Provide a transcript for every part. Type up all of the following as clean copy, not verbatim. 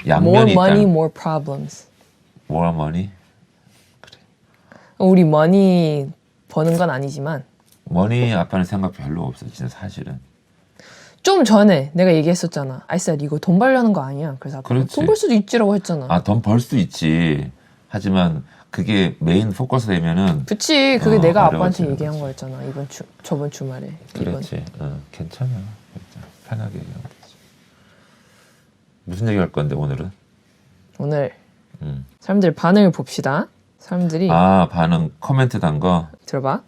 양면이 More money, 있다. more problems. More money? 우리 money 버는 건 아니지만 머니 아빠는 생각 별로 없어 진짜 사실은. 좀 전에 내가 얘기했었잖아. I said 이거 돈 벌려는 거 아니야. 그래서 아빠가 그렇지. 돈 벌 수도 있지라고 했잖아. 아, 돈 벌 수 있지. 하지만 그게 메인 포커스 되면은 그치. 그게 내가 아빠한테 어려워지는 얘기한 거지. 거였잖아. 저번 주말에. 그렇지. 괜찮아. 진짜 편하게 얘기하면 되지. 무슨 얘기 할 건데 오늘은? 오늘 음. 사람들 반응을 봅시다. 사람들이 아, 반응 코멘트 단 거. 들어봐.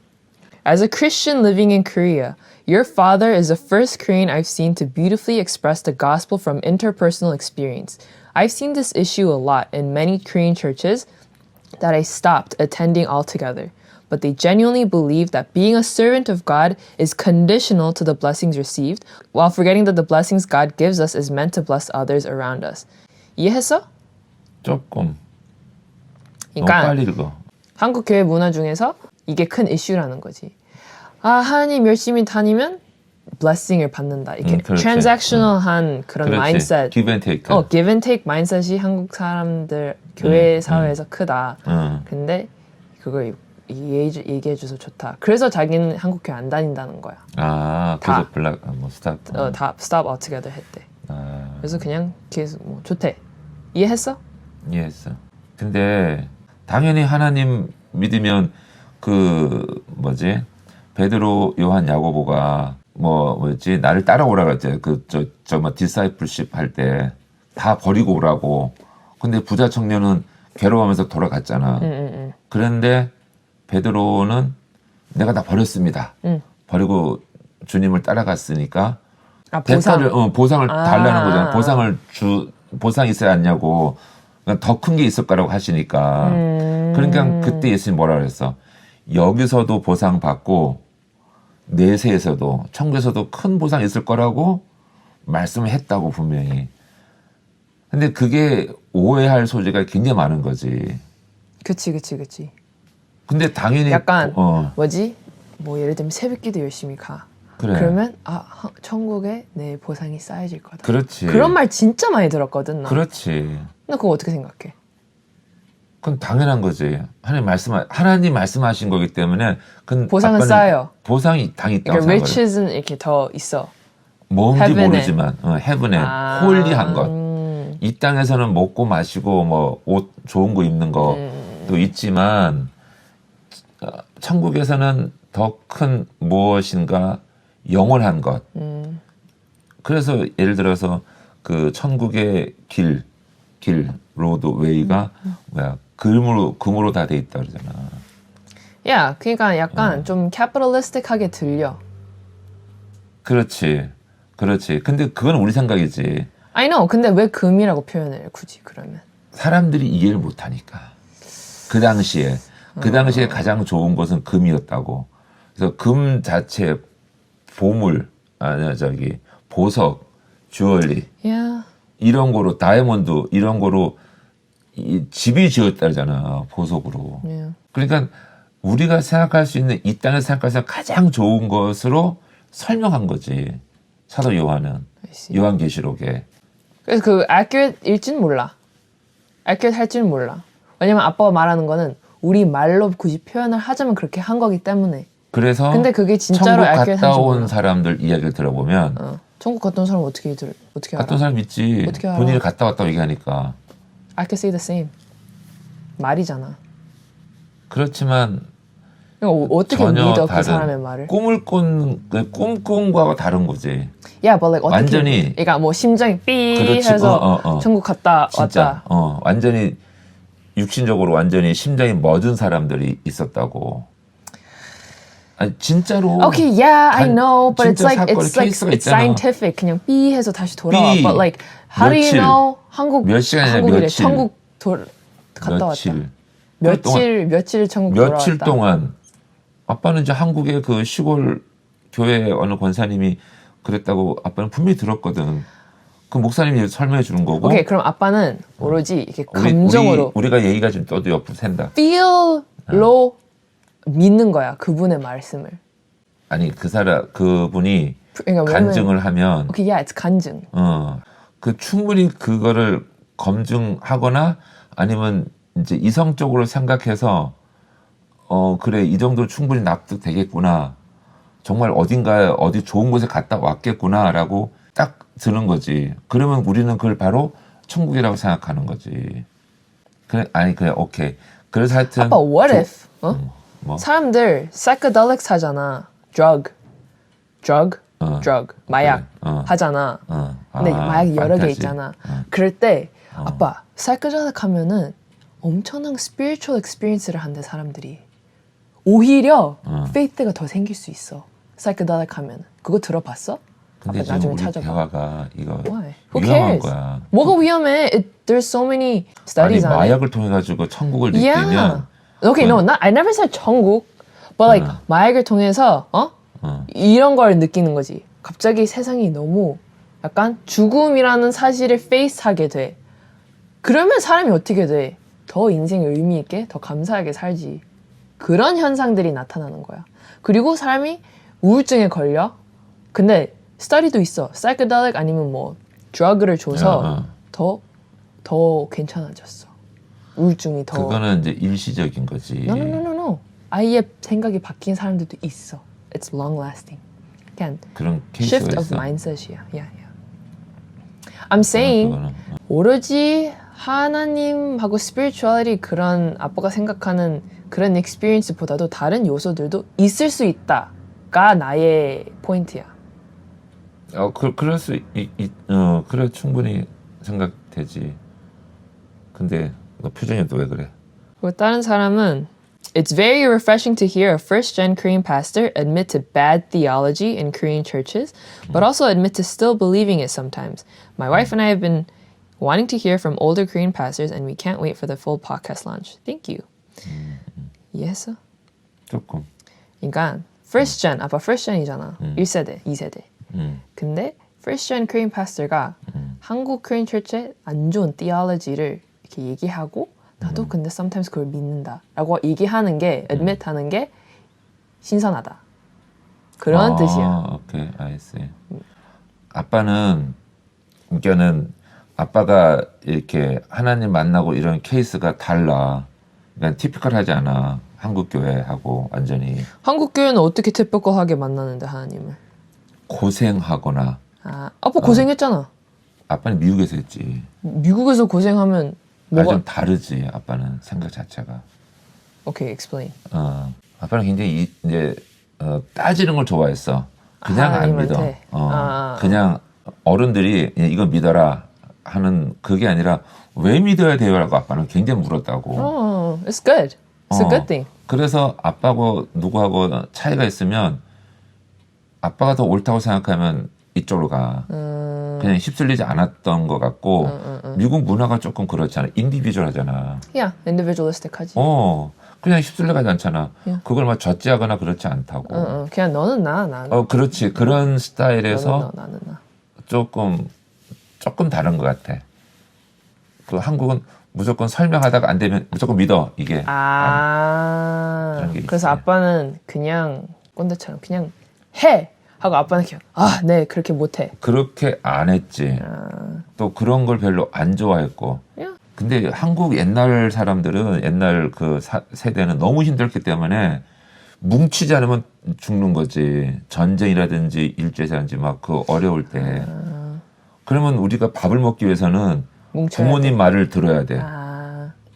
As a Christian living in Korea, your father is the first Korean I've seen to beautifully express the gospel from interpersonal experience. I've seen this issue a lot in many Korean churches that I stopped attending altogether. But they genuinely believe that being a servant of God is conditional to the blessings received, while forgetting that the blessings God gives us is meant to bless others around us. 이해했어? 조금. 너무 그러니까 빨리 읽어. 한국 교회 문화 중에서 이게 큰 이슈라는 거지. 아, 하나님 열심히 다니면 blessing을 받는다. 이렇게 그렇지. transactional한 그런 그렇지. mindset. Give and take. give and take mindset이 한국 사람들 교회 사회에서 크다. 근데 그걸 얘기해줘서 좋다. 그래서 자기는 한국 교회 안 다닌다는 거야. 아, 그래서 블락 스탑. 다 stop altogether 했대. 아, 그래서 그냥 계속 뭐 좋대. 이해했어? 이해했어. 근데 당연히 하나님 믿으면 그 뭐지? 베드로, 요한, 야고보가 뭐였지? 나를 따라오라 그랬지. 뭐 디사이플십 할 때 다 버리고 오라고. 근데 부자 청년은 괴로워하면서 돌아갔잖아. 그런데 베드로는 내가 다 버렸습니다. 버리고 주님을 따라갔으니까 아, 보상. 보상을 달라는 거잖아. 보상이 있어야 하냐고. 더 큰 게 있을 거라고 하시니까. 그러니까 그때 예수님 뭐라 그랬어? 여기서도 보상 받고 내세에서도 천국에서도 큰 보상 있을 거라고 말씀을 했다고 분명히. 근데 그게 오해할 소지가 굉장히 많은 거지. 그치. 근데 당연히 약간 뭐지? 뭐 예를 들면 새벽기도 열심히 가. 그래. 그러면 천국에 내 보상이 쌓여질 거다. 그렇지. 그런 말 진짜 많이 들었거든. 나. 그렇지. 너 그거 어떻게 생각해? 그건 당연한 거지. 하나님 말씀하신 거기 때문에 보상은 아빠는 쌓여. 보상이 당연히 있다고 그러니까 생각해. riches는 이렇게 더 있어. 뭔지 heaven에. 모르지만 헤븐에 홀리한 것. 이 땅에서는 먹고 마시고 뭐 옷 좋은 거 입는 것도 있지만 천국에서는 더 큰 무엇인가 영원한 것. 그래서 예를 들어서 그 천국의 길 로드 웨이가 금으로 다 돼 있다 그러잖아. 야, 그러니까 약간 좀 capitalistic하게 들려. 그렇지. 근데 그건 우리 생각이지. I know. 근데 왜 금이라고 표현을 굳이 그러면? 사람들이 이해를 못하니까. 그 당시에 가장 좋은 것은 금이었다고. 그래서 금 자체 보물 보석, 주얼리 야. 이런 거로 다이아몬드 이런 거로 집이 지었다잖아 보석으로. 그러니까 우리가 생각할 수 있는 이 땅에서 생각할 수 있는 가장 좋은 것으로 설명한 거지 사도 요한은. 요한계시록에. 그래서 그 accurate일지는 몰라. accurate 할지는 몰라. 왜냐면 아빠가 말하는 거는 우리 말로 굳이 표현을 하자면 그렇게 한 거기 때문에. 그래서 근데 그게 진짜로 천국 accurate 갔다 한지 온 몰라. 사람들 이야기를 들어보면 천국 갔다 온 사람 어떻게 알아? 갔다 온 사람 있지. 어떻게 알아? 본인이 갔다 왔다고 얘기하니까. I can say the same. 말이잖아. 그렇지만 그러니까 어떻게 전혀 믿어 다른 그 사람의 말을? 꿈꾼 거하고 다른 거지. Yeah, but like 어떻게? 완전히. 그러니까 뭐 심장이 삐 그렇지. 해서 천국 갔다 진짜 왔다. 완전히 육신적으로 완전히 심장이 멎은 사람들이 있었다고. 아니 진짜로. Okay, yeah, I know, but it's 진짜 like 케이스가 it's 있잖아. scientific. 그냥 삐 해서 다시 돌아와. 삐. But like, how do you 며칠. know 한국 몇 시간이냐, 한국이래. 며칠. 천국 갔다 왔다. 며칠 천국 돌아왔다. 며칠 동안. 아빠는 이제 한국의 그 시골 교회 어느 권사님이 그랬다고 아빠는 분명히 들었거든. 그 목사님이 설명해 주는 거고. 오케이, 그럼 아빠는 오로지 이렇게 감정으로 우리가 얘기가 좀 떠도 옆으로 샌다. feel로 믿는 거야 그분의 말씀을. 아니 그분이 그러니까 간증을 하면. 오케이, yeah, it's 간증. 그 충분히 그거를 검증하거나 아니면 이제 이성적으로 생각해서 그래 이 정도 충분히 납득되겠구나. 정말 어딘가에 어디 좋은 곳에 갔다 왔겠구나라고 딱 드는 거지. 그러면 우리는 그걸 바로 천국이라고 생각하는 거지. 그래 오케이. 그래서 하여튼 아빠 what if 뭐? 사람들 psychedelics 하잖아. drug 마약 그래. 하잖아. 근데 마약이 여러 개 판타지. 있잖아. 그럴 때 아빠 psychedelic 하면은 엄청난 spiritual experience를 한대 사람들이. 오히려 faith가 더 생길 수 있어. psychedelic 하면 그거 들어봤어? 근데 아빠 지금 나중에 우리 찾아봐. 대화가 이거 Why? Who 위험한 cares? 거야. 뭐가 위험해? There's so many 아니 studies on it. 마약을 통해 가지고 천국을 Yeah. 느끼면 Okay, no, I never said 천국, but like 마약을 통해서 이런 걸 느끼는 거지. 갑자기 세상이 너무 약간 죽음이라는 사실을 페이스하게 돼. 그러면 사람이 어떻게 돼? 더 인생을 의미 있게, 더 감사하게 살지. 그런 현상들이 나타나는 거야. 그리고 사람이 우울증에 걸려. 근데 스터디도 있어. psychedelic 아니면 뭐 drug를 줘서 더 괜찮아졌어. 우울증이 더. 그거는 이제 일시적인 거지. No. 아예 생각이 바뀐 사람들도 있어. It's long lasting. 그냥 그런 케이스가 shift of 있어. mindset이야. Yeah. I'm saying 그거는. 오로지 하나님하고 spirituality 그런 아빠가 생각하는 그런 experience보다도 다른 요소들도 있을 수 있다가 나의 포인트야. 그럴 수 그래 충분히 생각되지. 근데 너 표정이 또 왜 그래? 그리고 다른 사람은 It's very refreshing to hear a first-gen Korean pastor admit to bad theology in Korean churches, but also admit to still believing it sometimes. My wife and I have been wanting to hear from older Korean pastors, and we can't wait for the full podcast launch. Thank you. 이해했어? 조금. 그러니까 first-gen, 아빠 first-gen이잖아. 1세대, 2세대. 근데 first-gen Korean pastor가 한국 Korean church의 안 좋은 theology를 이렇게 얘기하고 나도 근데 sometimes 그걸 믿는다라고 얘기하는 게 admit하는 게 신선하다. 그런 뜻이야. 오케이, 알겠어. 아빠는 그러니까는 아빠가 이렇게 하나님 만나고 이런 케이스가 달라. 그러니까 티피컬하지 않아. 한국 교회하고 완전히 한국 교회는 어떻게 typical하게 만나는데 하나님을? 고생하거나. 아빠 고생했잖아. 아빠는 미국에서 했지. 미국에서 고생하면 뭐가? 좀 다르지. 아빠는 생각 자체가. 오케이, explain. 아빠는 굉장히 이제 따지는 걸 좋아했어. 그냥 안 믿어. 하나님한테? 그냥 어른들이 이거 믿어라 하는 그게 아니라 왜 믿어야 돼요라고 아빠는 굉장히 물었다고. It's good. It's a good thing. 그래서 아빠하고 누구하고 차이가 있으면 아빠가 더 옳다고 생각하면 이쪽으로 가. 그냥 휩쓸리지 않았던 것 같고 미국 문화가 조금 그렇잖아. 인디비주얼하잖아. Yeah, individualistic 하지. 그냥 휩쓸려가지 않잖아. Yeah. 그걸 막 젖지하거나 그렇지 않다고. 그냥 너는 나, 나는. 그렇지. 그런 스타일에서 너는 너, 나는 나. 조금 다른 것 같아. 그 한국은 무조건 설명하다가 안 되면 무조건 믿어. 이게. 그런 게 그래서 있어요. 아빠는 그냥 꼰대처럼 그냥 해! 하고 아빠는 그냥 네, 그렇게 못해. 그렇게 안 했지. 또 그런 걸 별로 안 좋아했고. Yeah. 근데 한국 옛날 사람들은 옛날 그 세대는 너무 힘들기 때문에 뭉치지 않으면 죽는 거지. 전쟁이라든지 일제라든지 막 그 어려울 때. 그러면 우리가 밥을 먹기 위해서는 뭉쳐야 부모님 돼. 말을 들어야 돼.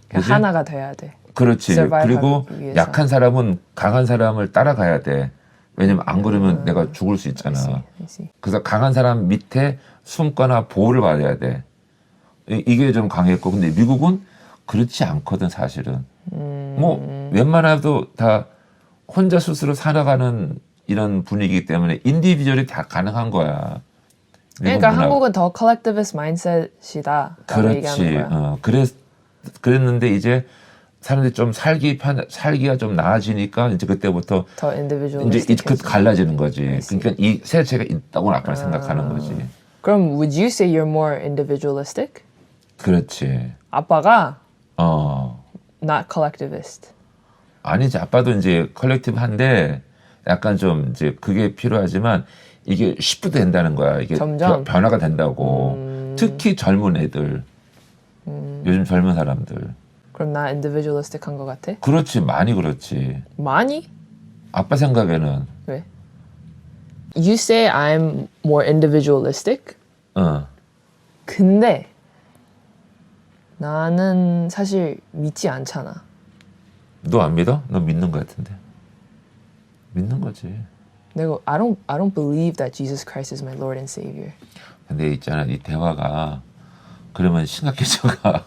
그치? 하나가 돼야 돼. 그렇지. survive 그리고 하기 위해서. 약한 사람은 강한 사람을 따라가야 돼. 왜냐면 안 그러면 내가 죽을 수 있잖아. I see. 그래서 강한 사람 밑에 숨거나 보호를 받아야 돼. 이게 좀 강했고, 근데 미국은 그렇지 않거든, 사실은. 뭐, 웬만해도 다 혼자 스스로 살아가는 이런 분위기이기 때문에 인디비주얼이 다 가능한 거야. 그러니까 한국은 더 collectivist mindset이다. 그렇지. 그랬는데 이제 사람들이 좀 살기가 좀 나아지니까 이제 그때부터 더 individualistic. 이제 그 갈라지는 거지. 그러니까 이 세체가 있다고 아빠는 생각하는 거지. 그럼 would you say you're more individualistic? 그렇지. 아빠가 not collectivist. 아니지. 아빠도 이제 컬렉티브한데 약간 좀 이제 그게 필요하지만 이게 쉽도 된다는 거야. 이게 점점? 변화가 된다고. 특히 젊은 애들. 요즘 젊은 사람들. 그럼 나 individualistic한 것 같아? 그렇지, 많이 그렇지. 많이? 아빠 생각에는. 왜? You say I'm more individualistic? 어. 근데 나는 사실 믿지 않잖아. 너 안 믿어? 너 믿는 것 같은데. 믿는 거지. 내가 I don't believe that Jesus Christ is my Lord and Savior. 근데 있잖아, 이 대화가 그러면 심각해져가.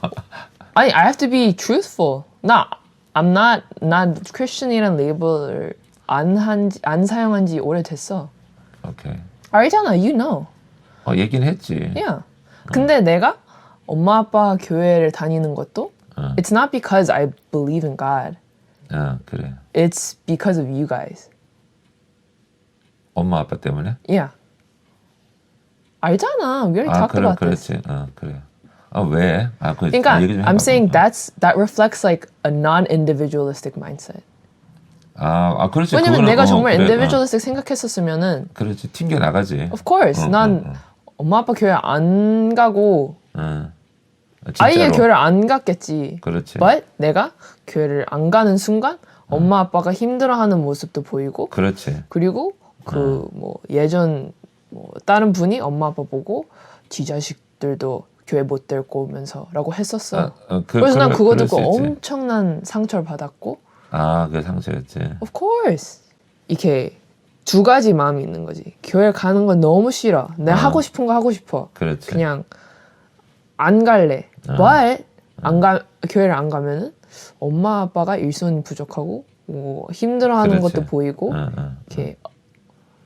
아니, I have to be truthful. I'm not Christian이라는 레이블을 안 사용한 지 오래됐어. 오케이. 알잖아, you know. 얘기는 했지. Yeah. 근데 내가 엄마 아빠 교회를 다니는 것도 it's not because I believe in God. 그래. It's because of you guys. 엄마 아빠 때문에? Yeah. 알잖아. We already talked about this. 그렇지. 그래. 왜? 그러니까 얘기 좀 I'm 해봐. saying that reflects like a non-individualistic mindset. 그렇지. 왜냐면 그거는, 내가 정말 그래, individualistic 생각했었으면은 그렇지. 튕겨 나가지. of course 난 엄마 아빠 교회 안 가고 아예 진짜로. 교회를 안 갔겠지. 그렇지. But 내가 교회를 안 가는 순간 엄마 아빠가 힘들어하는 모습도 보이고 그렇지. 그리고 그 뭐 예전 뭐 다른 분이 엄마 아빠 보고 지 자식들도 교회 못 데리고 오면서라고 했었어. 그래서 난 그거 듣고 엄청난 상처를 받았고. 그게 상처였지. Of course. 이렇게 두 가지 마음이 있는 거지. 교회 가는 건 너무 싫어. 내가 하고 싶은 거 하고 싶어. 그렇지. 그냥 안 갈래. But 교회를 안 가면은 엄마 아빠가 일손이 부족하고 뭐 힘들어하는 그렇지. 것도 보이고 이렇게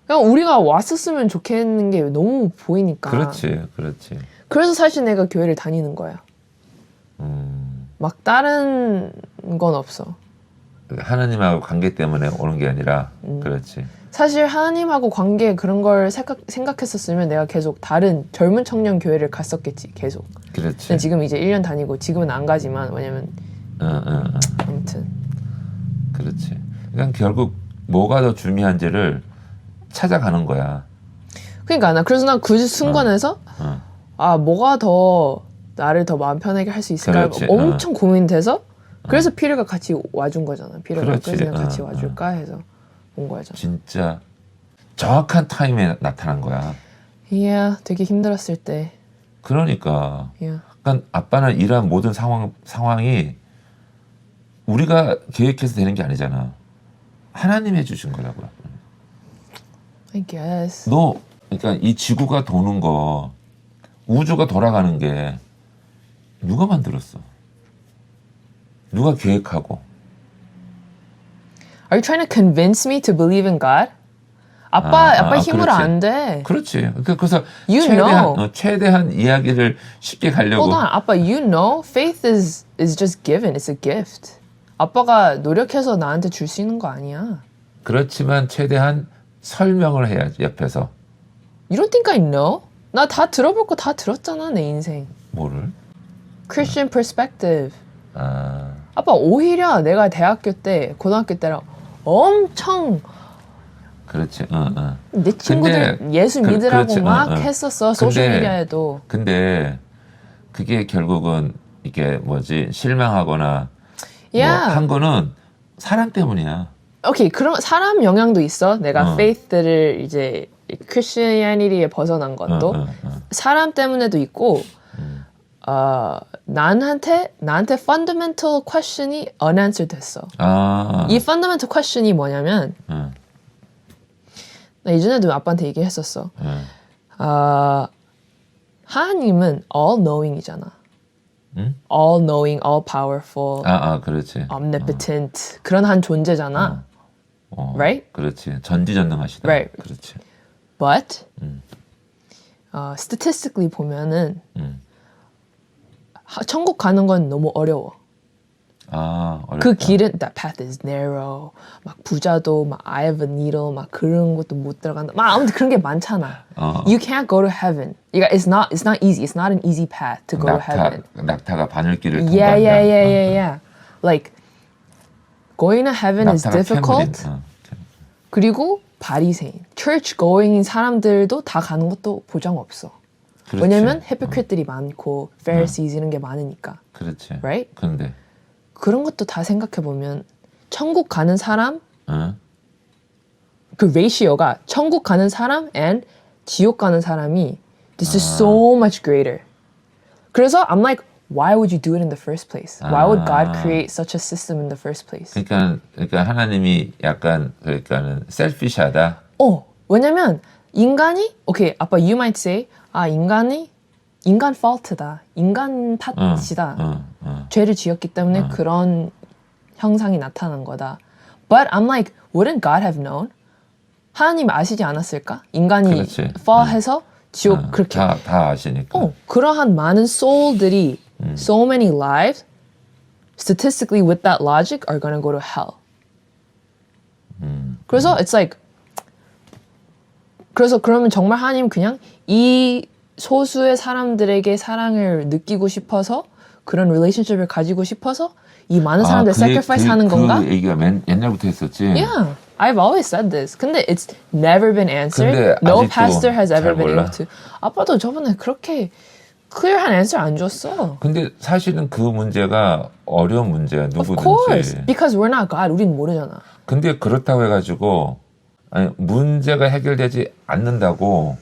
그냥 우리가 왔었으면 좋겠는 게 너무 보이니까. 그렇지. 그래서 사실 내가 교회를 다니는 거야. 막 다른 건 없어. 하나님하고 관계 때문에 오는 게 아니라 그렇지. 사실 하나님하고 관계 그런 걸 생각했었으면 내가 계속 다른 젊은 청년 교회를 갔었겠지. 계속. 그렇지. 근데 지금 이제 1년 다니고 지금은 안 가지만 왜냐면 아무튼 그렇지. 그러니까 결국 뭐가 더 중요한지를 찾아가는 거야. 그러니까 그래서 난 그 순간에서 뭐가 더 나를 더 마음 편하게 할 수 있을까 그렇지. 엄청 고민돼서 그래서 피르가 같이 와준 거잖아. 피르가 그렇지. 그래서 그냥 같이 와줄까 해서 온 거잖아. 진짜 정확한 타임에 나타난 거야. Yeah, 되게 힘들었을 때. 그러니까. Yeah. 그러니까 아빠는 이러한 모든 상황이 우리가 계획해서 되는 게 아니잖아. 하나님이 해주신 거라고요. I guess. 그러니까 이 지구가 도는 거, 우주가 돌아가는 게 누가 만들었어? 누가 계획하고? Are you trying to convince me to believe in God? 아빠 힘으로 그렇지. 안 돼. 그렇지. 그래서 You know. 최대한 이야기를 쉽게 가려고. Hold on, 아빠, you know, faith is just given. It's a gift. 아빠가 노력해서 나한테 줄 수 있는 거 아니야. 그렇지만 최대한 설명을 해야지 옆에서. You don't think I know? 나 다 들어볼 거 다 들었잖아, 내 인생. 뭐를? Christian perspective. 아빠, 오히려 내가 대학교 때, 고등학교 때랑 엄청 그렇지. 내 친구들 근데 예수 믿으라고 그렇지. 막 했었어. 소셜미디어에도. 근데 그게 결국은 이게 뭐지 실망하거나 Yeah. 뭐 한 거는 사람 때문이야. 오케이, 그럼 사람 영향도 있어. 내가 faith를 이제 Christianity에 벗어난 것도 사람 때문에도 있고, 나한테 fundamental question이 unanswered 됐어. 이 fundamental question이 뭐냐면, 나 이전에도 아빠한테 얘기했었어. 하나님은 all knowing이잖아. all knowing, all powerful, 그렇지. omnipotent 그런 한 존재잖아. Right? 그렇지. 전지전능하시다. Right. 그렇지. But statistically 보면은 천국 가는 건 너무 어려워. 어렵다. 그 길은 that path is narrow. 막 부자도 막 eye of a needle 막 그런 것도 못 들어간다. 막 아무튼 그런 게 많잖아. You can't go to heaven. It's not easy. It's not an easy path to go to heaven. 낙타가 바늘길을 Yeah. 통과한다. Like going to heaven is difficult. 그리고 바리새인, church going인 사람들도 다 가는 것도 보장 없어. 그렇지. 왜냐면 hypocrite들이 많고 Pharisees 이런 게 많으니까. 그렇지. Right? 근데 그런 것도 다 생각해 보면 천국 가는 사람 응? 그 레이시오가 천국 가는 사람 and 지옥 가는 사람이 this is so much greater. 그래서 I'm like, why would you do it in the first place? Why would God create such a system in the first place? 그러니까 하나님이 약간 그러니까는 셀피시하다. 왜냐면 인간이 오케이 아빠 you might say 인간 fault다. 인간 탓이다. 죄를 지었기 때문에 그런 형상이 나타난 거다. But I'm like, wouldn't God have known? 하나님 아시지 않았을까? 인간이 그렇지. fall해서 지옥 그렇게 다 아시니까. 그러한 많은 soul들이 so many lives statistically with that logic are gonna go to hell. 그래서 it's like 그래서 그러면 정말 하나님 그냥 이 소수의 사람들에게 사랑을 느끼고 싶어서 그런 relationship을 가지고 싶어서 이 많은 사람들 sacrifice 하는 건가? 그 얘기가 옛날부터 했었지. Yeah, I've always said this. 근데 it's never been answered. 근데 No 아직도 pastor has ever 잘 been 몰라. able to. 아빠도 저번에 그렇게 clear한 answer 안 줬어. 근데 사실은 그 문제가 어려운 문제야. Of course, 누구든지. because we're not God. 우린 모르잖아. 근데 그렇다고 해가지고 아니, 문제가 해결되지 않는다고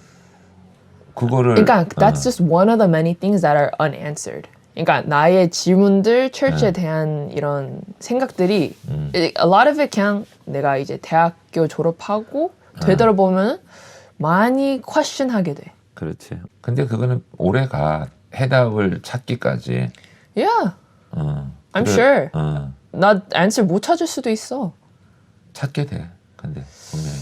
그거를 그러니까 that's just one of the many things that are unanswered. 그러니까 나의 질문들, 철치에 대한 이런 생각들이 a lot of it 그냥 내가 이제 대학교 졸업하고 되돌아보면 많이 question하게 돼. 그렇지. 근데 그거는 오래 가. 해답을 찾기까지. Yeah, I'm sure. 나 answer 못 찾을 수도 있어. 찾게 돼. 근데 분명히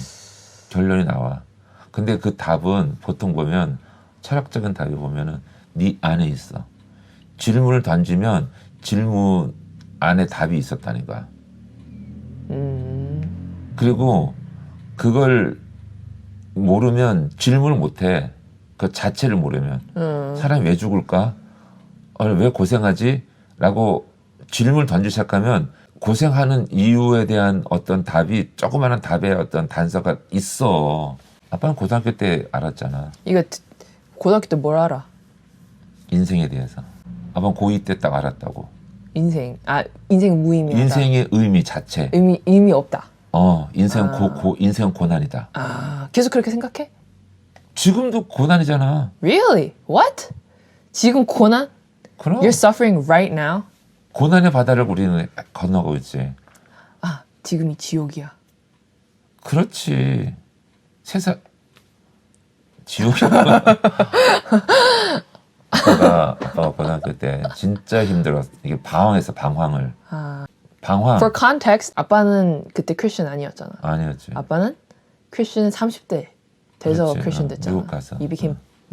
결론이 나와. 근데 그 답은 보통 보면 철학적인 답이 보면은 네 안에 있어. 질문을 던지면 질문 안에 답이 있었다는 거야. 그리고 그걸 모르면 질문을 못 해. 그 자체를 모르면 사람이 왜 죽을까? 왜 고생하지? 라고 질문을 던지기 시작하면 고생하는 이유에 대한 어떤 답이 조그마한 답의 어떤 단서가 있어. 아빠는 고등학교 때 알았잖아. 이거 고등학교 때 뭘 알아? 인생에 대해서. 아빠는 고2 때 딱 알았다고. 인생 무의미하다. 인생의 의미 자체. 의미 없다. 인생 인생 고난이다. 계속 그렇게 생각해? 지금도 고난이잖아. Really? What? 지금 고난? 그럼 You're suffering right now? 고난의 바다를 우리는 건너고 있지. 지금이 지옥이야. 그렇지. 세상 지옥이야. 아빠가 고등학교 때 진짜 힘들었어. 이게 방황했어. 방황을. 방황. For context, 아빠는 그때 크리스천 아니었잖아. 아니었지. 아빠는 크리스천 30대 돼서 그렇지. 크리스천 됐잖아. 미국 가서. You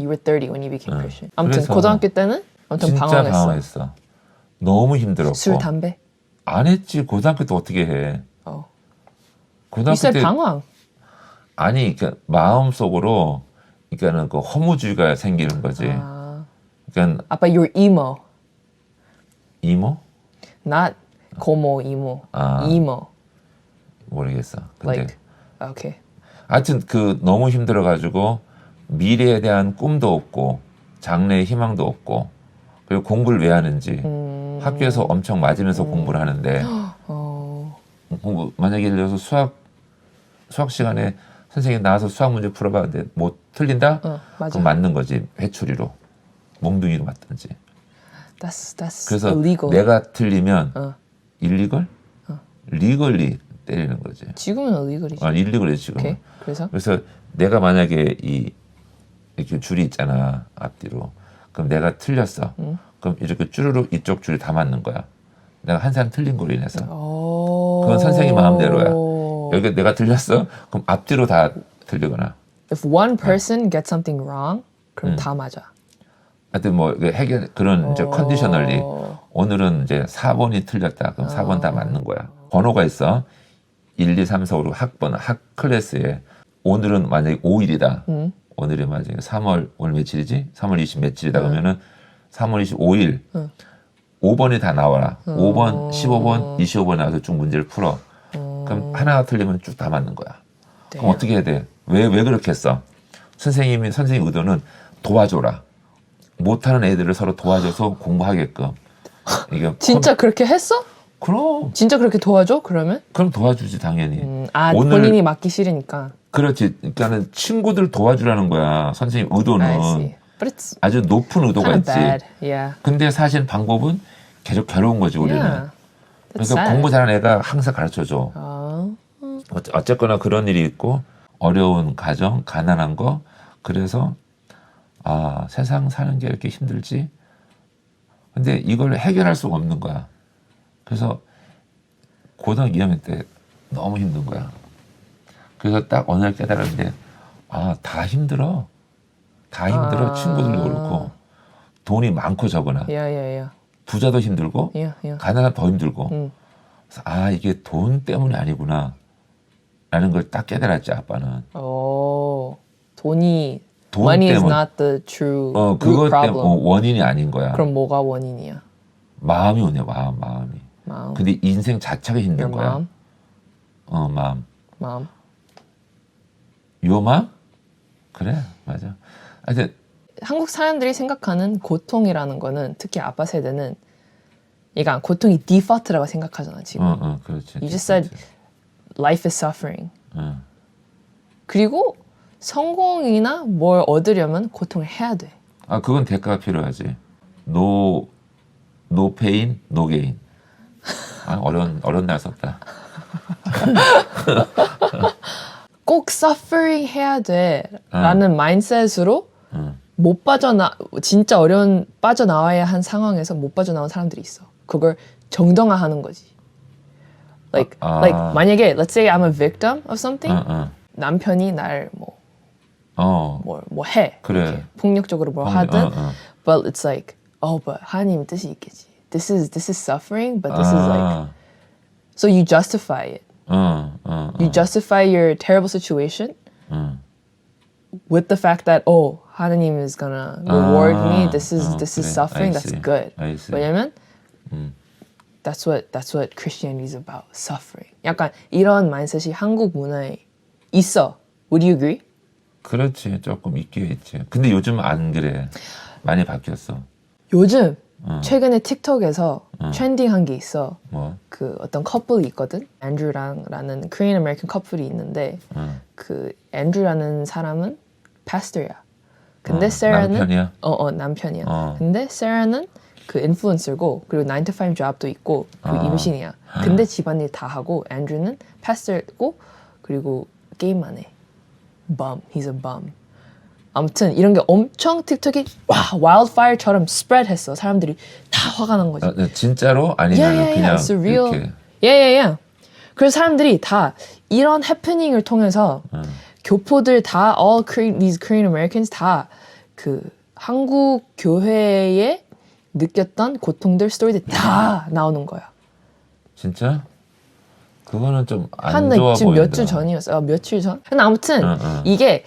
were 30 when you became Christian. 아무튼 그래서 고등학교 때는 엄청 진짜 방황했어. 방황했어. 너무 힘들었고. 술, 담배? 안 했지. 고등학교 때 어떻게 해. You 고등학교 said 때 방황. 아니 그러니까 마음속으로 그러니까는 그 허무주의가 생기는 거지. 그러니까 아빠 you're emo. 이모? Not 고모, 이모. emo. 모르겠어. 근데 Like, okay. 하여튼 그 너무 힘들어가지고 미래에 대한 꿈도 없고 장래의 희망도 없고 그리고 공부를 왜 하는지 학교에서 엄청 맞으면서 공부를 하는데 공부 만약에 예를 들어서 수학 시간에 선생님이 나와서 수학 문제 풀어봤는데 뭐 틀린다? 맞아. 그럼 맞는 거지. 회초리로 몽둥이로 맞든지. That's 그래서 illegal. 내가 틀리면 일리걸? 리걸리 때리는 거지. 지금은 illegal이지. 일리걸이 지금. 오케이. 그래서 내가 만약에 이렇게 줄이 있잖아 앞뒤로. 그럼 내가 틀렸어. 그럼 이렇게 쭈루룩 이쪽 줄이 다 맞는 거야. 내가 한 사람 틀린 거로 인해서. 그건 선생님 마음대로야. 여기 내가 틀렸어? 그럼 앞뒤로 다 틀리거나. If one person gets something wrong, 그럼 다 맞아. 하여튼 뭐 해결 그런 이제 컨디셔널리 오늘은 이제 4번이 틀렸다. 그럼 4번 다 맞는 거야. 번호가 있어. 1, 2, 3, 4, 5, 6 학 클래스에 오늘은 만약에 5일이다. 오늘이 만약에 3월 오늘 며칠이지? 3월 20 며칠이다 그러면은 3월 25일 5번이 다 나와라. 5번, 15번, 25번 나와서 쭉 문제를 풀어. 그럼 하나가 틀리면 쭉 다 맞는 거야. 그럼 어떻게 해야 돼? 왜 그렇게 했어? 선생님 의도는 도와줘라. 못하는 애들을 서로 도와줘서 공부하게끔. 이게 진짜 그렇게 했어? 그럼 진짜 그렇게 도와줘? 그러면? 그럼 도와주지 당연히. 오늘 본인이 맞기 싫으니까. 그렇지. 그러니까는 친구들 도와주라는 거야. 선생님 의도는 I see. But it's 아주 높은 의도가 kind of 있지. bad. Yeah. 근데 사실 방법은 계속 괴로운 거지 우리는. Yeah. That's 그래서 sad. 공부 잘하는 애가 항상 가르쳐줘. 어쨌거나 그런 일이 있고 어려운 가정, 가난한 거. 그래서 아 세상 사는 게 이렇게 힘들지. 근데 이걸 해결할 수가 없는 거야. 그래서 고등학교 2학년 때 너무 힘든 거야. 그래서 딱 어느 날 깨달았는데 아 다 힘들어. 다 힘들어. 친구들도 그렇고 돈이 많고 적으나 Yeah, yeah, yeah. 부자도 힘들고 Yeah, yeah. 가난한 더 힘들고. 그래서 아 이게 돈 때문이 아니구나 라는 걸 딱 깨달았지 아빠는. Oh, 돈이 돈 money is 때문- not the true root 그것 때문에 problem. 원인이 아닌 거야. 그럼 뭐가 원인이야? 마음이 오네 마음이. 마음. 근데 인생 자체가 힘든 Your 거야. mom? 마음. 마음. 요맘? 그래 맞아. 하여튼 한국 사람들이 생각하는 고통이라는 거는 특히 아빠 세대는 그러니까 고통이 디폴트라고 생각하잖아 지금. 그렇지. You just said life is suffering. 응. 그리고 성공이나 뭘 얻으려면 고통을 해야 돼. 아 그건 대가가 필요하지. No pain, no gain. 아 어려운 날 썼다. 꼭 suffering 해야 돼라는 마인셋으로 못 진짜 어려운 빠져나와야 한 상황에서 못 빠져나온 사람들이 있어. 그걸 정당화하는 거지. Like 만약에 let's say I'm a victim of something. 남편이 날 뭐 해. 그래. 이렇게 폭력적으로 뭘 하든. But it's like but 하나님 뜻이 있겠지. This is suffering, but this is like so you justify it. You justify your terrible situation with the fact that 하나님 is gonna reward me. This is 그래. suffering. I That's see. good. I see. 왜냐면 that's what Christianity is about. Suffering. 약간 이런 마인드셋이 한국 문화에 있어. Would you agree? 그렇지 조금 있긴 있지. 근데 요즘 안 그래. 많이 바뀌었어. 요즘 최근에 틱톡에서 트렌딩한 게 있어. 뭐? 그 어떤 커플이 있거든. 앤드루라는 코리안 아메리칸 커플이 있는데 그 앤드루라는 사람은 파스터야. 근데 세라는 남편이야? 남편이야. 근데 세라는 그 인플루언서고 그리고 9 to 5 잡도 있고 그리고 임신이야. 근데 집안일 다 하고 앤드루는 파스터고 그리고 게임만 해. Bum. He's a bum. 아무튼 이런 게 엄청 틱톡이 wildfire처럼 spread했어. 사람들이 다 화가 난 거지. 진짜로 아니면 그냥 It's a real. 이렇게. Yeah. 그래서 사람들이 다 이런 해프닝을 통해서 교포들 다 these Korean Americans 다 그 한국 교회에 느꼈던 고통들 스토리들 다 나오는 거야. 진짜? 그거는 좀 안 한 좋아 지금 보인다. 몇 주 전이었어. 며칠 전. 근데 아무튼 응. 이게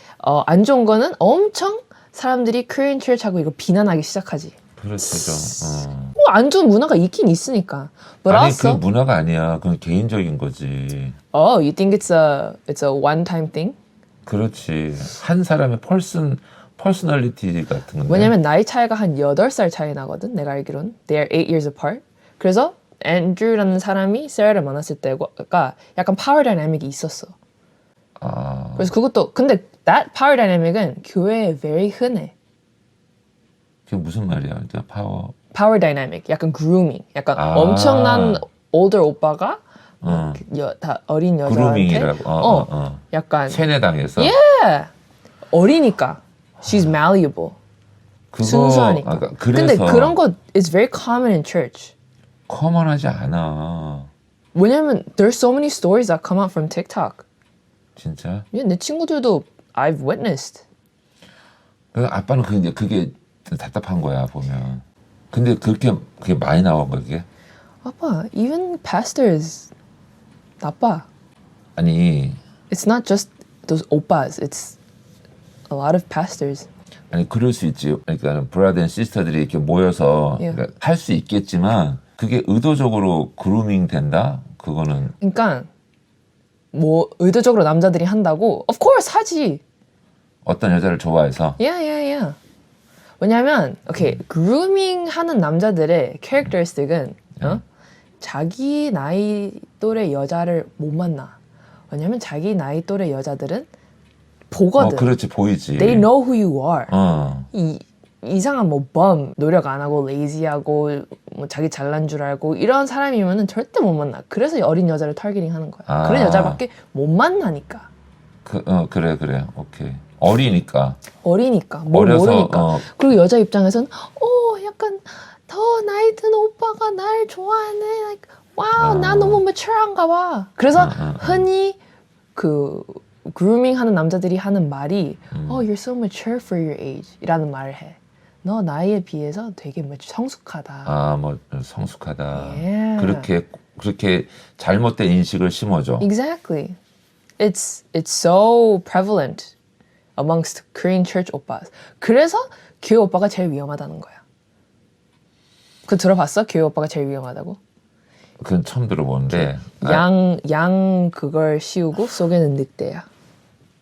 안 좋은 거는 엄청 사람들이 Korean Church하고 이거 비난하기 시작하지. 그렇지 좀. 뭐 안 좋은 문화가 있긴 있으니까. But 아니 also, 그 문화가 아니야. 그건 개인적인 거지. you think it's a one-time thing? 그렇지. 한 사람의 퍼스널리티 같은 건데. 왜냐면 나이 차이가 한 8살 차이 나거든. 내가 알기로는. They are 8 years apart. 그래서 앤드루라는 사람이 세라를 만났을 때가 약간 파워 다이내믹이 있었어. 그래서 그것도 근데 that power dynamic은 교회에 very 흔해. 그게 무슨 말이야? 그러니까 Power dynamic, 약간 grooming, 약간 엄청난 older 오빠가 다 어린 여자한테 그루밍이라고. 약간 세뇌당해서. 어리니까 she's malleable. 그거 순수하니까. 그래서 근데 그런 거 is very common in church. 커먼하지 않아. 왜냐면 there's so many stories that come out from TikTok. 진짜? 내 친구들도 I've witnessed. 그래서 아빠는 그게 답답한 거야 보면. 근데 그게 많이 나온 거야 그게? 아빠, even pastors 나빠. 아니 It's not just those 오빠s. It's a lot of pastors. 아니 그럴 수 있지. 그러니까 브라더 앤 시스터들이 이렇게 모여서 그러니까 할 수 있겠지만 그게 의도적으로 그루밍 된다? 그거는 그러니까 뭐 의도적으로 남자들이 한다고? Of course 하지. 어떤 여자를 좋아해서 Yeah. 왜냐면 오케이 그루밍 하는 남자들의 캐릭터리스틱은 자기 나이 또래 여자를 못 만나. 왜냐면 자기 나이 또래 여자들은 보거든. 그렇지 보이지. They know who you are. 어. 이상한 뭐 범, 노력 안 하고 레이지하고 뭐 자기 잘난 줄 알고 이런 사람이면은 절대 못 만나. 그래서 어린 여자를 타겟팅 하는 거야. 아. 그런 여자밖에 못 만나니까. 그래. 오케이. 어리니까. 어리니까 뭘 어려서, 모르니까. 그리고 여자 입장에선 약간 더 나이 든 오빠가 날 좋아하네. Like, 와우, 나 너무 매출한가 봐. 그래서 흔히 그 그루밍 하는 남자들이 하는 말이 you're so mature for your age 이라는 말을 해. 너 나이에 비해서 되게 성숙하다. 뭐 성숙하다. Yeah. 그렇게 잘못된 인식을 심어줘. Exactly. It's so prevalent amongst Korean church oppas. 그래서 교회 오빠가 제일 위험하다는 거야. 그거 들어봤어? 교회 오빠가 제일 위험하다고? 그건 처음 들어보는데. 양 그걸 씌우고 속에는 늑대야.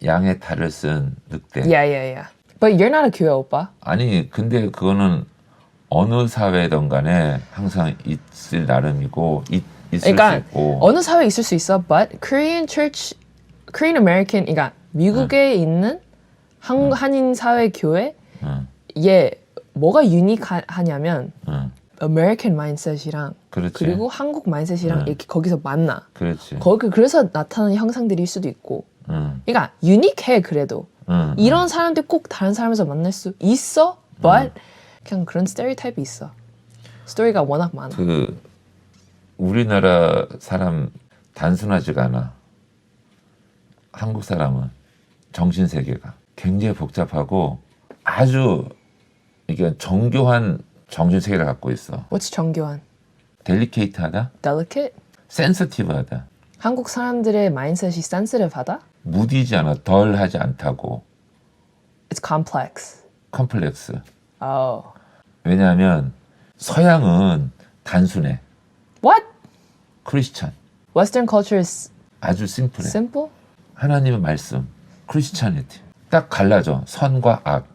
양의 탈을 쓴 늑대. Yeah. But you're not a 교회 오빠. 아니 근데 그거는 어느 사회든 간에 항상 있을 나름이고 있을 그러니까 수 있고. 어느 사회에 있을 수 있어. But Korean church, Korean American, 그러니까 미국에 있는 한인 사회 교회 얘 뭐가 유니크하냐면 American mindset이랑 그렇지. 그리고 한국 mindset이랑 이렇게 거기서 만나. 그렇지. 그래서 나타나는 형상들일 수도 있고. 그러니까 유니크해 그래도. 이런 사람들 꼭 다른 사람에서 만날 수 있어. But 그냥 그런 스테레오타입이 있어. 스토리가 워낙 많아. 우리나라 사람 단순하지가 않아. 한국 사람은 정신 세계가 굉장히 복잡하고 아주 이게 정교한 정신 세계를 갖고 있어. What's 정교한? 델리케이트하다, Delicate? 센서티브하다. 한국 사람들의 마인드셋이 센시티브하다? 무디지 않아, 덜하지 않다고. It's complex. 컴플렉스. Oh. 왜냐하면 서양은 단순해. What? 크리스찬. Western culture is 아주 심플해. simple? 하나님의 말씀. 크리스찬이티. 딱 갈라져. 선과 악.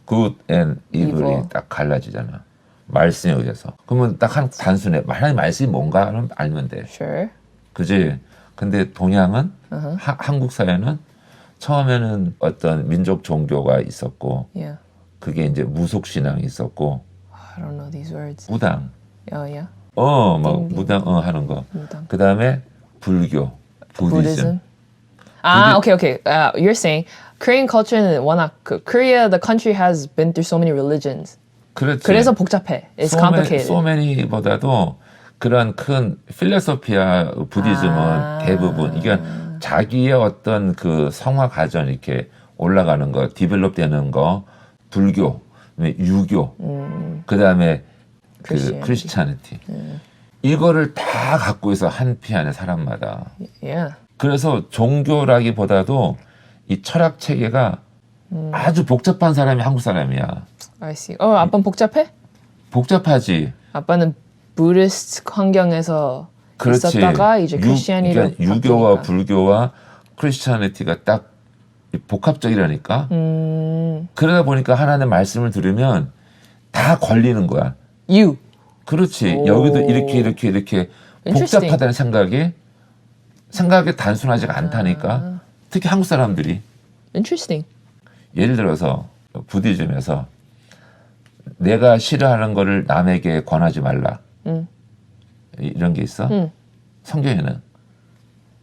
good and evil이 Evil. 딱 갈라지잖아. 말씀에 의해서. 그러면 딱 단순해. 하나님 말씀이 뭔가 하면 알면 돼. Sure. 그지? 근데 동양은 한국 사회는 처음에는 어떤 민족 종교가 있었고 Yeah. 그게 이제 무속 신앙이 있었고 I don't know these words. 무당. Yeah. 막 무당 하는 거. 무당. 그다음에 불교, 부디즘. Okay. You're saying Korean culture는 워낙 Korea, the country has been through so many religions. 그렇지. 그래서 복잡해. It's complicated. So many보다도 그런 큰 필로소피아 부디즘은 대부분 이게 자기의 어떤 그 성화 과정 이렇게 올라가는 거, 디벨롭되는 거, 불교, 그다음에 유교, 그다음에 그 크리스찬이티. 이거를 다 갖고 있어 한 피 안에 사람마다. Yeah. 그래서 종교라기보다도 이 철학 체계가 아주 복잡한 사람이 한국 사람이야. I see. 아빠는 복잡해? 복잡하지. 아빠는 부디스트 환경에서 그렇지. 있었다가 이제 크리스티아니로 그러니까 유교와 불교와 크리스찬이티가 딱 복합적이라니까. 그러다 보니까 하나님의 말씀을 들으면 다 걸리는 거야. 그렇지. 오. 여기도 이렇게 Interesting. 복잡하다는 생각이 단순하지가 않다니까. 특히 한국 사람들이. Interesting. 예를 들어서 부디즘에서 내가 싫어하는 거를 남에게 권하지 말라. 이런 게 있어? 성경에는.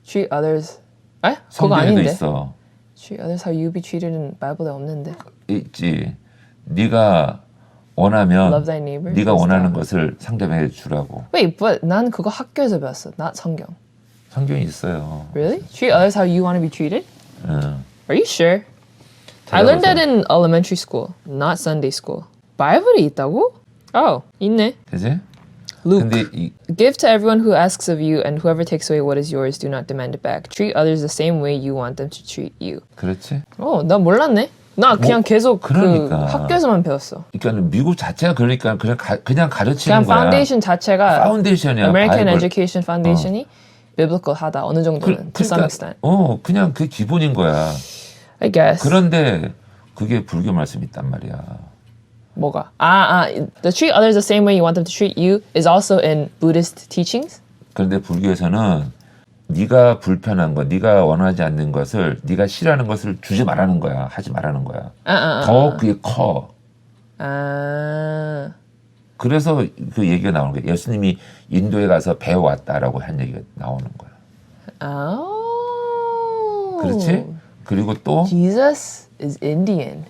Treat others. 그거 성경에도 아닌데. 있어. Treat others how you be treated는 바이블에 없는데. 있지. 네가 원하면 Love thy neighbor. 네가 원하는 것을 상대방에게 주라고. Wait, but 난 그거 학교에서 배웠어. not 성경. 성경이 있어요. Really? Treat others how you want to be treated? 응. Are you sure? I learned that in elementary school, not Sunday school. 바이블에 있다고? 있네. 그지? Luke. 근데 이 Give to everyone who asks of you, and whoever takes away what is yours, do not demand it back. Treat others the same way you want them to treat you. 그렇지? 나 몰랐네. 나 그냥 계속 그러니까. 그 학교에서만 배웠어. 그러니까 미국 자체가 그러니까 그냥 가르치는 그냥 거야. 파운데이션 자체가 파운데이션이야. American 바이블. Education Foundation이 biblical 하다 어느 정도는 to some extent. 그냥 그 기본인 거야. I guess. 그런데 그게 불교 말씀이 있단 말이야. 뭐가? The treat others the same way you want them to treat you is also in Buddhist teachings? 그런데 불교에서는 네가 불편한 것, 네가 원하지 않는 것을, 네가 싫어하는 것을 주지 말라는 거야. 하지 말라는 거야. 더 그게 커. 아, 그래서 그 얘기가 나오는 거야. 예수님이 인도에 가서 배워왔다라고 한 얘기가 나오는 거야. 그렇지? 그리고 또 Jesus is Indian.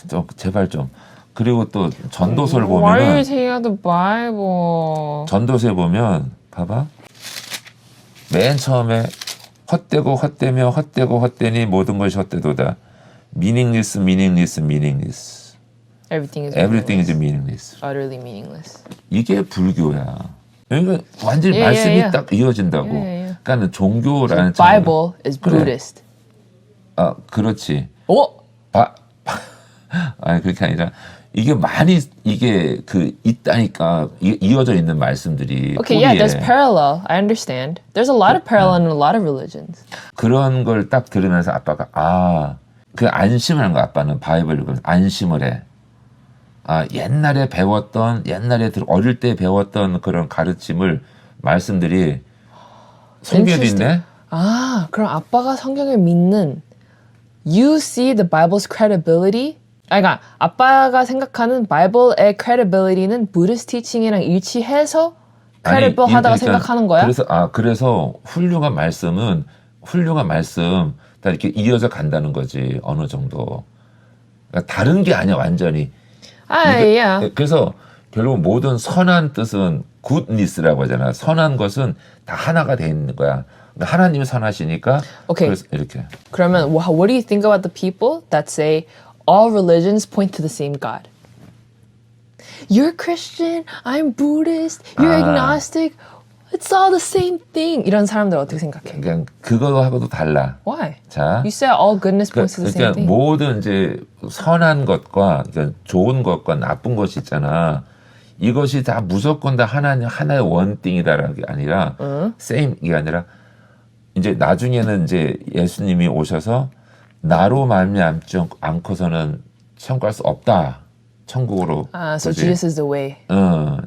좀 제발 좀. 그리고 또 전도서를 Why are you 보면은 taking out the Bible? 전도서에 보면 봐봐. 맨 처음에 헛되고 헛되며 헛되고 헛되니 모든 것이 헛되도다. meaningless, meaningless, meaningless. Everything is meaningless. utterly meaningless. 이게 불교야. 그러니까 완전히 Yeah, 말씀이 yeah, yeah. 딱 이어진다고. Yeah. 그러니까는 종교라는 Bible is 그래. Buddhist. 그렇지. 어? 아니 그렇게 아니라 이게 많이 이게 그 있다니까 이어져 있는 말씀들이 Okay, yeah, 뿌리에 there's parallel. I understand. There's a lot of parallel in a lot of religions. 그런 걸 딱 들으면서 아빠가 그 안심을 하는 거야. 아빠는 바이블 읽으면서 안심을 해. 옛날에 배웠던 어릴 때 배웠던 그런 가르침을 말씀들이 성경에도 있네. 그럼 아빠가 성경을 믿는 You see the Bible's credibility? 그러니까 아빠가 생각하는 바이블의 credibility는 Buddhist teaching이랑 일치해서 credible 하다고 생각하는 거야? 그래서 훌륭한 말씀 다 이렇게 이어져 간다는 거지. 어느 정도. 그러니까 다른 게 아니야 완전히. yeah. 그래서 결국 모든 선한 뜻은 goodness라고 하잖아. 선한 것은 다 하나가 돼 있는 거야. 그러니까 하나님이 선하시니까. Okay. 그래서 이렇게. 그러면 what do you think about the people that say all religions point to the same God? You're Christian, I'm Buddhist, you're agnostic, it's all the same thing. 이런 사람들 어떻게 생각해? 그냥 그거하고도 달라. Why? 자. You said all goodness points to the same 그러니까 thing. 모든 이제 선한 것과 그러니까 좋은 것과 나쁜 것이 있잖아. 이것이 다 무조건 다 하나의 원띵이다라는 게 아니라 same 이게 아니라 이제 나중에는 이제 예수님이 오셔서 나로 말미암지 않고서는 천국할 수 없다. 천국으로. So 그지? Jesus is the way.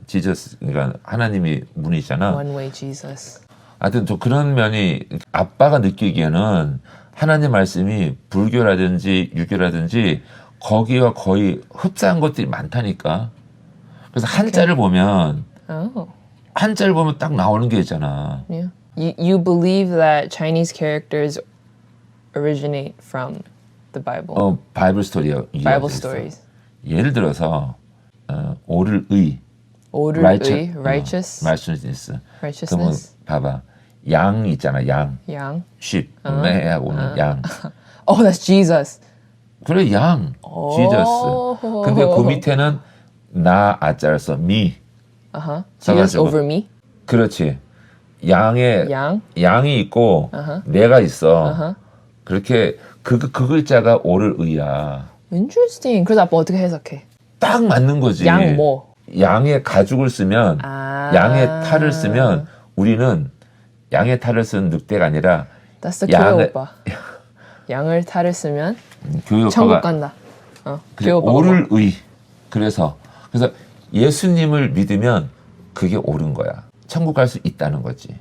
지저스 그러니까 하나님이 문이잖아. One way Jesus. 하여튼 좀 그런 면이 아빠가 느끼기에는 하나님 말씀이 불교라든지 유교라든지 거기와 거의 흡사한 것들이 많다니까. 그래서 한자를 보면 한자를 보면 딱 나오는 게 있잖아. Yeah. You believe that Chinese characters originate from the Bible. 바이블 스토리야. Bible stories. 예를 들어서 오를 의, 오를의 righteous. righteousness. 그러면 Righteousness. 봐봐. 양 있잖아. 양. 양. sheep. 매하고 오는 양. Oh, that's Jesus. 그래 양. Jesus. 근데 그 밑에는 나 아자를 써. me. Jesus over me. 그렇지. 양에 양. 양이 있고 내가 있어. 그렇게 그 글자가 오를 의야. Interesting. 그래서 아빠 어떻게 해석해? 딱 맞는 거지. 양 뭐? 양의 가죽을 쓰면 양의 탈을 쓰면 우리는 양의 탈을 쓴 늑대가 아니라 That's the 교회 오빠. 양을 탈을 쓰면 교회 천국 오빠가 간다. 그래, 오를 의. 그래서 예수님을 믿으면 그게 옳은 거야. 천국 갈 수 있다는 거지.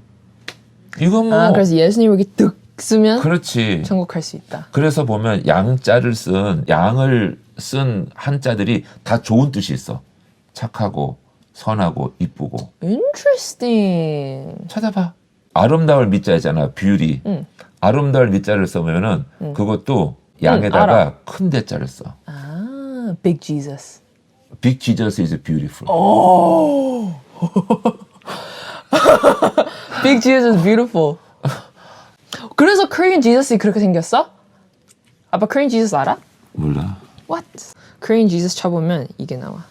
이건 뭐 그래서 예수님을 이렇게 득 쓰면 그렇지. 천국 갈 수 있다. 그래서 보면 양을 쓴 한자들이 다 좋은 뜻이 있어. 착하고 선하고 이쁘고. Interesting. 찾아봐. 아름다울 밑자잖아. beauty. 아름다울 밑자를 써보면은 그것도 양에다가 알아. 큰 대자를 써. Big Jesus. Big Jesus is beautiful. Big Jesus is beautiful. 그래서 Korean Jesus이 그렇게 생겼어? 아빠 Korean Jesus 알아? 몰라. What? Korean Jesus 쳐보면 이게 나와.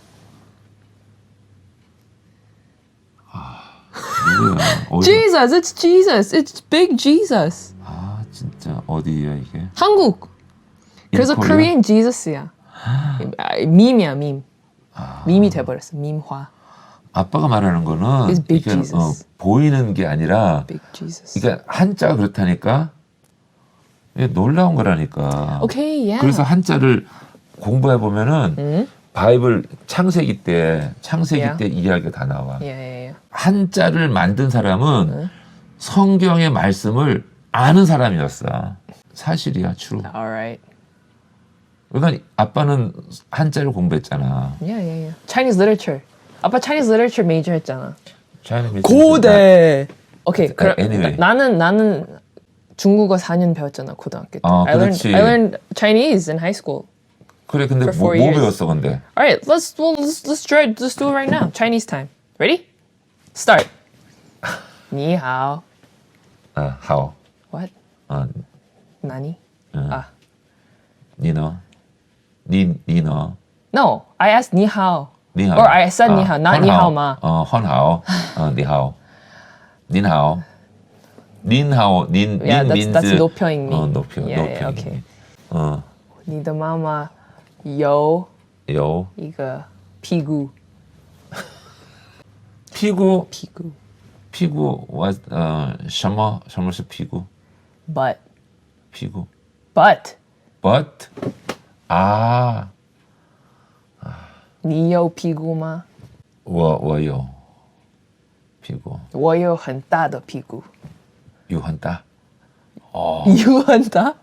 뭐야? Jesus, it's Jesus, it's Big Jesus. 진짜 어디야 이게? 한국. 그래서 Korea? Korean Jesus야. 밈이야 밈. 밈이 돼버렸어. 밈화. 아빠가 말하는 거는 It's big 이게, Jesus. 보이는 게 아니라 Big Jesus. 그러니까 한자가 그렇다니까 이게 놀라운 거라니까. Okay, yeah. 그래서 한자를 공부해 보면은 바이블 창세기 때 Yeah. 때 이야기가 다 나와. Yeah, yeah, yeah. 한자를 만든 사람은 성경의 말씀을 아는 사람이었어. 사실이야, true. All right. 그러니까 아빠는 한자를 공부했잖아. Yeah, yeah, yeah. Chinese literature. 아빠 Chinese literature major 했잖아. 고대. 오케이. 그럼 anyway. 나는 중국어 4년 배웠잖아 고등학교 때. 그렇지. I learned Chinese in high school. 그래, 근데 For 뭐 4 years. 배웠어, 근데? All right, let's do it right now. Chinese time. Ready? Start. 你好. how? What? 어, 나니? 니너? 니너? No, I asked 你好. 你好. Or I said 你好, not 你好吗? 헌好.你好. 您好. 您好. Yeah, that's 노표잉미. 노표. Yeah, okay. 你的妈妈有一个屁股. 피구. 屁股. 피구 was 什么是피구? But. 피구. But. But 你有屁股吗?我有 피구. 我有很大的屁股. 有很大. 有很大?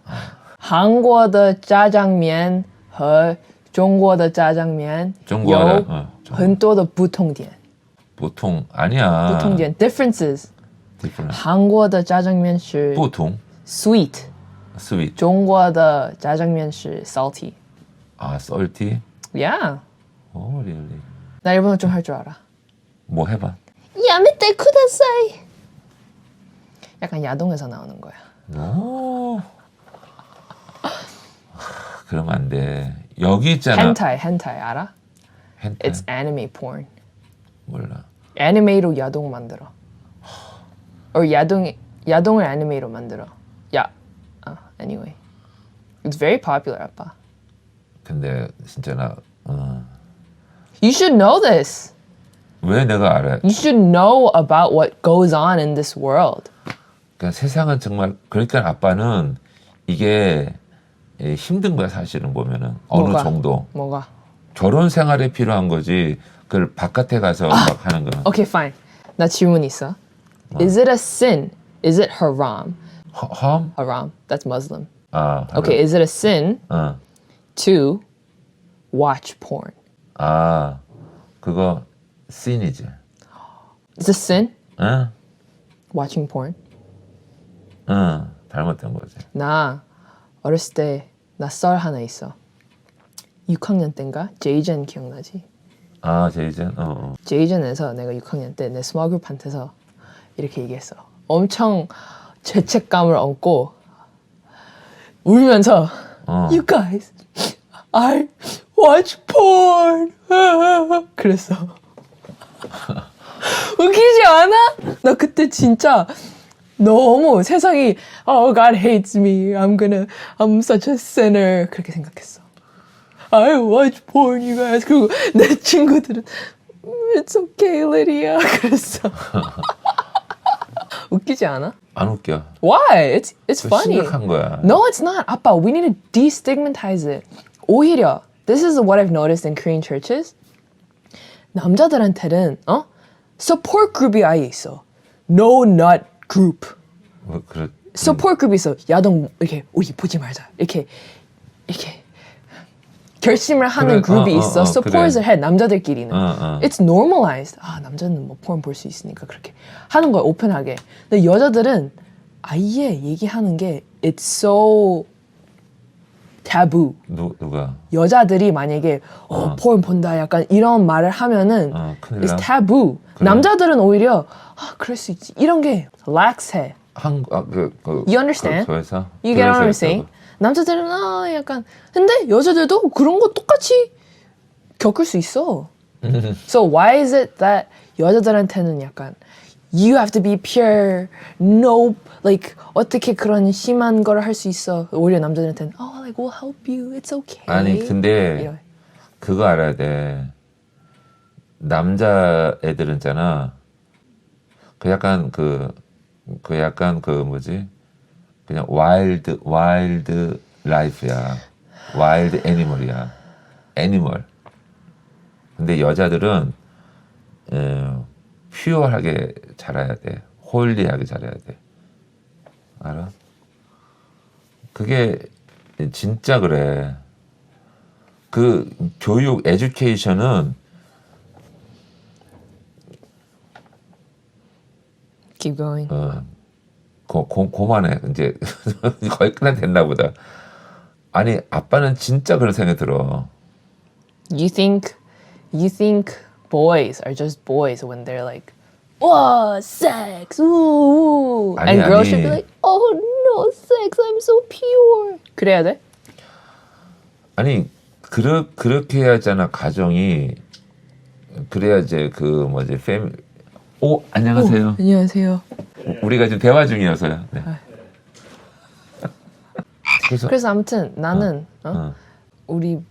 韩国的炸酱面和中国的炸酱面有很多的不同点. 보통 아니야. 不同点 differences. different. 韩国的炸酱面是 보통 sweet. sweet. 中国的炸酱面是 salty. salty. Yeah. really. 나 일본어 좀 할 줄 알아. 뭐 해봐. 야메테 쿠다사이. 약간 야동에서 나오는 거야. 오. 그러면 안 돼. 여기 있잖아. hentai 알아? hentai. It's anime porn. 몰라. 애니메이로 야동 만들어. or 야동을 애니메이로 만들어. Anyway. It's very popular, 아빠. 근데 진짜 You should know this. 왜 내가 알아? You should know about what goes on in this world. 그러니까 세상은 정말 그러니까 아빠는 이게 힘든 거야 사실은 보면은 어느 정도 뭐가? 결혼 생활에 필요한 거지 그걸 바깥에 가서 막 하는 거. Okay, fine. 나 질문 있어. Is it a sin? Is it haram? 험? Haram. That's Muslim. 하ram. Okay, is it a sin 어. to watch porn? 그거 sin이지. It's a sin 응? watching porn? 응. 잘못된 거지. 나 어렸을 때 나 썰 하나 있어. 6학년 때인가? 제이젠 기억나지? 제이젠. 제이젠에서 내가 6학년 때 내 스몰 그룹한테서 이렇게 얘기했어. 엄청 죄책감을 얹고 울면서 You guys, I watch porn. 그랬어. 웃기지 않아? 나 그때 진짜 너무 세상이 Oh, God hates me. I'm such a sinner. 그렇게 생각했어. I watch porn, you guys. 그리고 내 친구들은 It's okay, Lydia. 그랬어. 웃기지 않아? 안 웃겨. Why? It's funny. 심각한 거야. No, it's not. 아빠, we need to destigmatize it. 오히려, this is what I've noticed in Korean churches. 남자들한테는 support group이 아예 있어. No nut group. 뭐 그래. support group이 있어. 야동 이렇게 우리 보지 말자. 이렇게 결심을 하는 그래, 그룹이 있어. support을 해 남자들끼리는. It's normalized. 남자는 뭐 porn 볼 수 있으니까 그렇게 하는 거야 오픈하게. 근데 여자들은 아예 얘기하는 게 it's so taboo. 누가? 여자들이 만약에 porn 본다 약간 이런 말을 하면은 큰일 it's 나. taboo. 그래. 남자들은 오히려 그럴 수 있지. 이런 게 lax해. You understand? 그래서 You get what I'm saying? 남자들은 약간 근데 여자들도 그런 거 똑같이 겪을 수 있어. So why is it that 여자들한테는 약간 you have to be pure, no, like 어떻게 그런 심한 걸 할 수 있어? 오히려 남자들한테는 like we'll help you, it's okay. 아니 근데 이런. 그거 알아야 돼. 남자 애들은 있잖아. 그 약간 뭐지? 그냥 와일드 라이프야. 와일드 애니멀이야. 애니멀. 근데 여자들은 퓨어하게 자라야 돼. 홀리하게 자라야 돼. 알아? 그게 진짜 그래. 그 교육, 에듀케이션은 Keep going. 고만해. 이제 거의 끝났나 보다. 아니 아빠는 진짜 그런 생각이 들어. You think boys are just boys when they're like, "Whoa, sex, ooh," 아니, and girls should be 아니. like, "Oh no, sex, I'm so pure." 그래야 돼? 아니 그렇게 해야잖아 가정이. 그래야 이제 그 뭐지 오 안녕하세요. 안녕하세요. 우리가 지금 대화 중이어서요. 네. 그래서 아무튼 나는 우리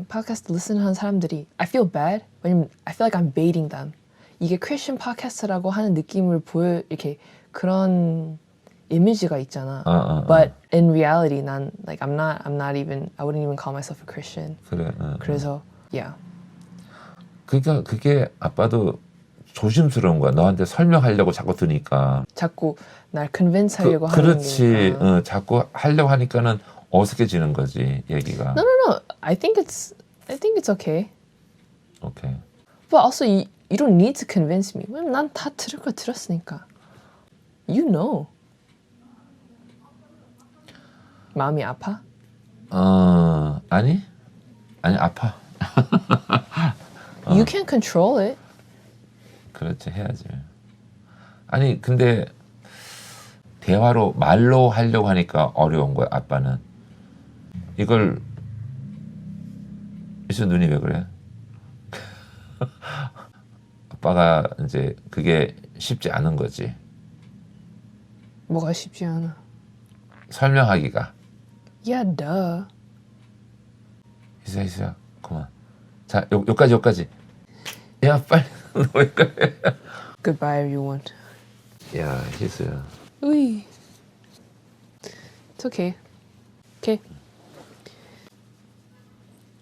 팟캐스트 리슨하는 사람들이 I feel bad. 왜냐면 I feel like I'm baiting them. 이게 크리스천 팟캐스트라고 하는 느낌을 이렇게 그런 이미지가 있잖아. But in reality, 난 like I'm not even I wouldn't even call myself a Christian. 그래. 그래서 yeah. 그러니까 그게 아빠도 조심스러운 거야. 너한테 설명하려고 자꾸 드니까. 자꾸 날 convince 하려고 하는 그렇지. 거니까. 자꾸 하려고 하니까는 어색해지는 거지 얘기가. No. I think it's okay. 오케이. But also you don't need to convince me. 왜냐면 난 다 들을 거 들었으니까. You know. 마음이 아파? 아니 아파. You can't control it. 그렇지 해야지. 아니 근데 대화로 말로 하려고 하니까 어려운 거야 아빠는. 이걸 미수 눈이 왜 그래? 아빠가 이제 그게 쉽지 않은 거지. 뭐가 쉽지 않아. 설명하기가. Yeah, duh. 희수야 그만. 자 여기까지. 야 빨리 너 여기까지. Goodbye, everyone. 야 희수야. Ui. It's okay. Okay.